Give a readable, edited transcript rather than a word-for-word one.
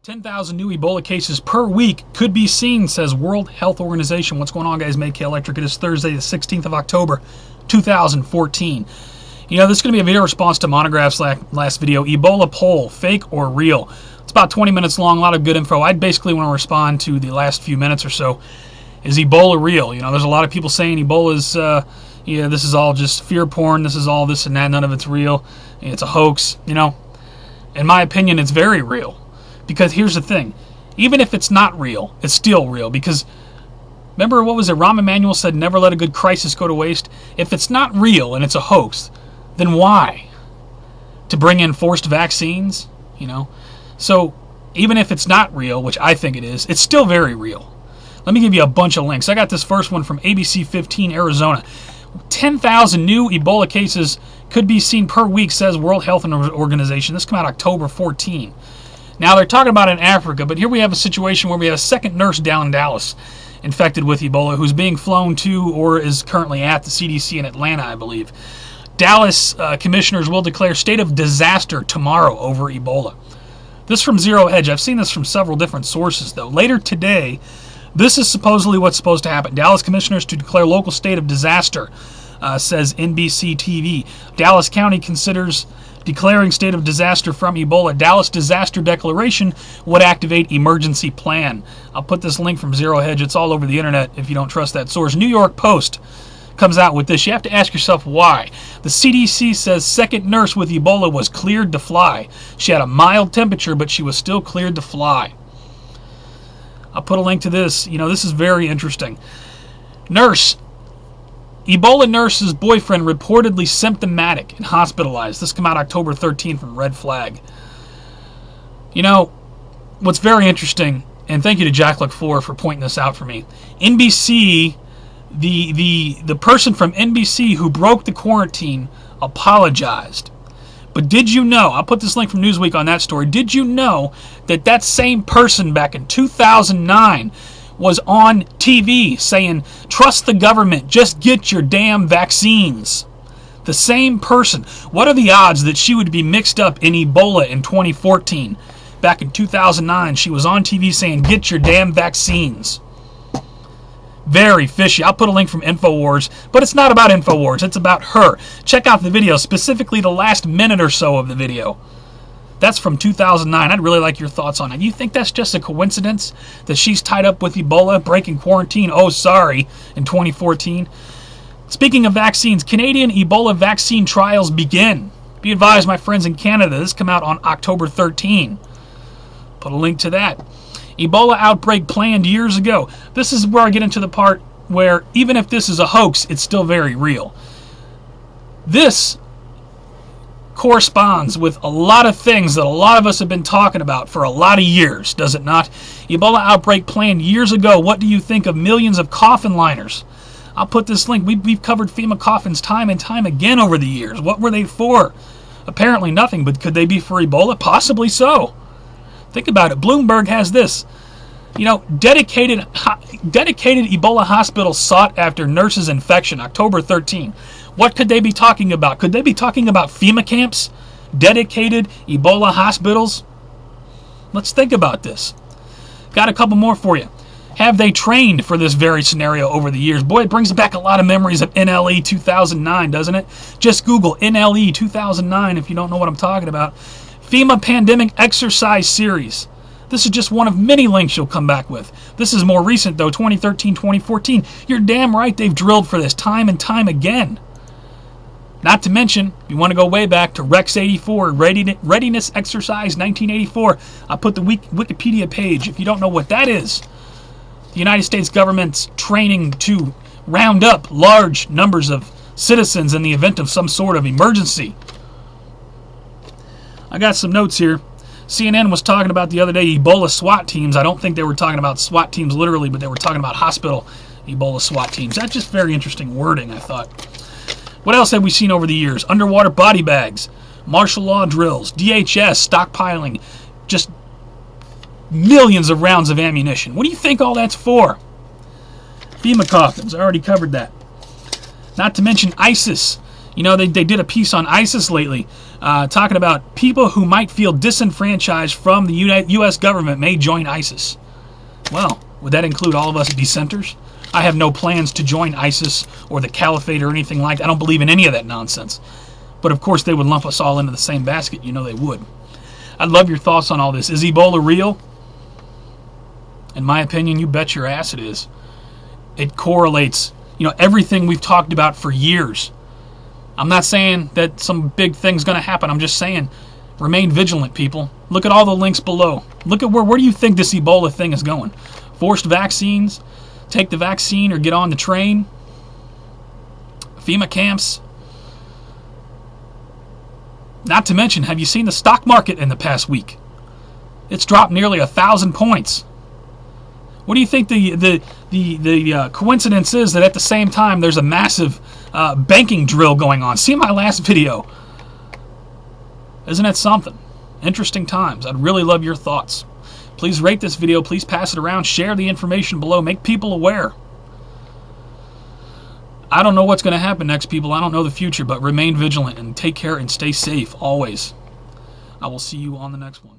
10,000 new Ebola cases per week could be seen, says World Health Organization. What's going on, guys? MaKaElectric. It is Thursday, the 16th of October, 2014. You know, this is going to be a video response to Montagraph's last video. Ebola poll, fake or real? It's about 20 minutes long, a lot of good info. I basically want to respond to the last few minutes or so. Is Ebola real? You know, there's a lot of people saying Ebola is, this is all just fear porn. This is all this and that. None of it's real. It's a hoax. You know, in my opinion, it's very real. Because here's the thing, even if it's not real, it's still real. Because remember, what was it? Rahm Emanuel said, never let a good crisis go to waste. If it's not real and it's a hoax, then why? To bring in forced vaccines? You know? So even if it's not real, which I think it is, it's still very real. Let me give you a bunch of links. I got this first one from ABC 15, Arizona. 10,000 new Ebola cases could be seen per week, says World Health Organization. This came out October 14. Now, they're talking about in Africa, but here we have a situation where we have a second nurse down in Dallas infected with Ebola who's being flown to or is currently at the CDC in Atlanta, I believe. Dallas commissioners will declare state of disaster tomorrow over Ebola. This from Zero Hedge. I've seen this from several different sources, though. Later today, this is supposedly what's supposed to happen. Dallas commissioners to declare local state of disaster, says NBC TV. Dallas County considers declaring state of disaster from Ebola. Dallas disaster declaration would activate emergency plan. I'll put this link from Zero Hedge. It's all over the internet if you don't trust that source. New York Post comes out with this. You have to ask yourself why. The CDC says second nurse with Ebola was cleared to fly. She had a mild temperature, but she was still cleared to fly. I'll put a link to this. You know, this is very interesting. Ebola nurse's boyfriend reportedly symptomatic and hospitalized. This came out October 13th from Red Flag. You know, what's very interesting, and thank you to Jack Luck4 for pointing this out for me. NBC, the person from NBC who broke the quarantine apologized. But did you know, I'll put this link from Newsweek on that story, did you know that that same person back in 2009 was on TV saying, trust the government, just get your damn vaccines? The same person. What are the odds that she would be mixed up in Ebola in 2014? Back in 2009, she was on TV saying, get your damn vaccines. Very fishy. I'll put a link from InfoWars, but it's not about InfoWars, it's about her. Check out the video, specifically the last minute or so of the video. That's from 2009. I'd really like your thoughts on it. You think that's just a coincidence that she's tied up with Ebola, breaking quarantine, oh sorry, in 2014? Speaking of vaccines, Canadian Ebola vaccine trials begin. Be advised, my friends in Canada, this came out on October 13. Put a link to that. Ebola outbreak planned years ago. This is where I get into the part where even if this is a hoax, it's still very real. This corresponds with a lot of things that a lot of us have been talking about for a lot of years, does it not? Ebola outbreak planned years ago. What do you think of millions of coffin liners? I'll put this link. We've covered FEMA coffins time and time again over the years. What were they for? Apparently nothing, but could they be for Ebola? Possibly so. Think about it. Bloomberg has this. You know, dedicated Ebola hospital sought after nurse's infection, October 13. What could they be talking about? Could they be talking about FEMA camps? Dedicated Ebola hospitals? Let's think about this. Got a couple more for you. Have they trained for this very scenario over the years? Boy, it brings back a lot of memories of NLE 2009, doesn't it? Just Google NLE 2009 if you don't know what I'm talking about. FEMA Pandemic Exercise Series. This is just one of many links you'll come back with. This is more recent, though, 2013, 2014. You're damn right they've drilled for this time and time again. Not to mention, you want to go way back to Rex 84, Readiness Exercise 1984. I put the Wikipedia page. If you don't know what that is, the United States government's training to round up large numbers of citizens in the event of some sort of emergency. I got some notes here. CNN was talking about the other day Ebola SWAT teams. I don't think they were talking about SWAT teams literally, but they were talking about hospital Ebola SWAT teams. That's just very interesting wording, I thought. What else have we seen over the years? Underwater body bags, martial law drills, DHS stockpiling, just millions of rounds of ammunition. What do you think all that's for? FEMA coffins, I already covered that. Not to mention ISIS You know, they did a piece on ISIS lately, talking about people who might feel disenfranchised from the U.S. government may join ISIS. Well, would that include all of us dissenters? I have no plans to join ISIS or the caliphate or anything like that. I don't believe in any of that nonsense. But of course they would lump us all into the same basket. You know they would. I'd love your thoughts on all this. Is Ebola real? In my opinion, you bet your ass it is. It correlates, you know, everything we've talked about for years. I'm not saying that some big thing's going to happen. I'm just saying remain vigilant, people. Look at all the links below. Look at where do you think this Ebola thing is going? Forced vaccines? Take the vaccine or get on the train? FEMA camps? Not to mention, have you seen the stock market in the past week? It's dropped nearly 1,000 points. What do you think the coincidence is that at the same time there's a massive banking drill going on? See my last video. Isn't that something? Interesting times. I'd really love your thoughts. Please rate this video. Please pass it around. Share the information below. Make people aware. I don't know what's going to happen next, people. I don't know the future, but remain vigilant and take care and stay safe always. I will see you on the next one.